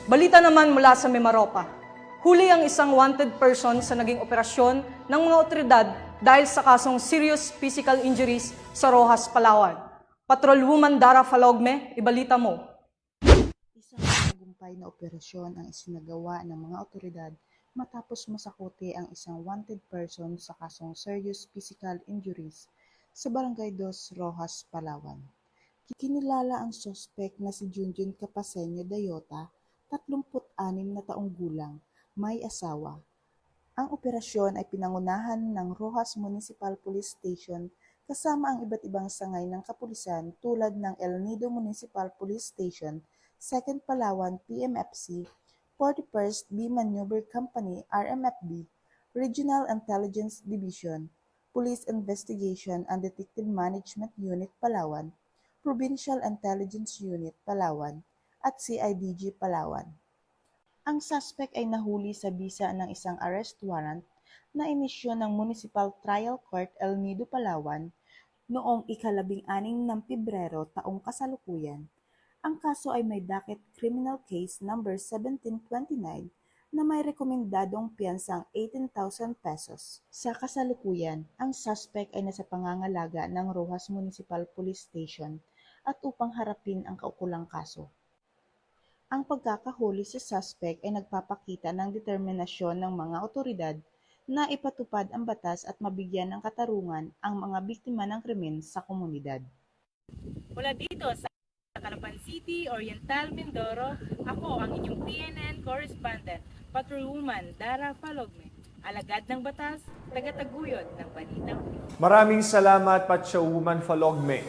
Balita naman mula sa Mimaropa. Huli ang isang wanted person sa naging operasyon ng mga otoridad dahil sa kasong serious physical injuries sa Roxas, Palawan. Patrolwoman Dara Falogme, ibalita mo. Isang matagumpay na operasyon ang isinagawa ng mga otoridad matapos masakote ang isang wanted person sa kasong serious physical injuries sa Barangay 2, Roxas, Palawan. Kinilala ang suspect na si Junjun Capaseño Dayota, 36 na taong gulang, may asawa. Ang operasyon ay pinangunahan ng Roxas Municipal Police Station kasama ang iba't ibang sangay ng kapulisan tulad ng El Nido Municipal Police Station, 2nd Palawan PMFC, 41st B Maneuver Company RMFB, Regional Intelligence Division, Police Investigation and Detective Management Unit Palawan, Provincial Intelligence Unit Palawan, at CIDG Palawan. Ang suspect ay nahuli sa bisa ng isang arrest warrant na inisyu ng Municipal Trial Court El Nido, Palawan noong ika-16 ng Pebrero taong kasalukuyan. Ang kaso ay may docket criminal case number 1729 na may rekomendadong piyansang 18,000 pesos. Sa kasalukuyan, ang suspect ay nasa pangangalaga ng Roxas Municipal Police Station at upang harapin ang kaukulang kaso. Ang pagkakahuli sa suspect ay nagpapakita ng determinasyon ng mga otoridad na ipatupad ang batas at mabigyan ng katarungan ang mga biktima ng krimen sa komunidad. Mula dito sa Calapan City, Oriental, Mindoro, ako ang inyong PNN correspondent, Patrolwoman Dara Falogme, alagad ng batas, tagataguyod ng balita. Maraming salamat, Patrolwoman Falogme.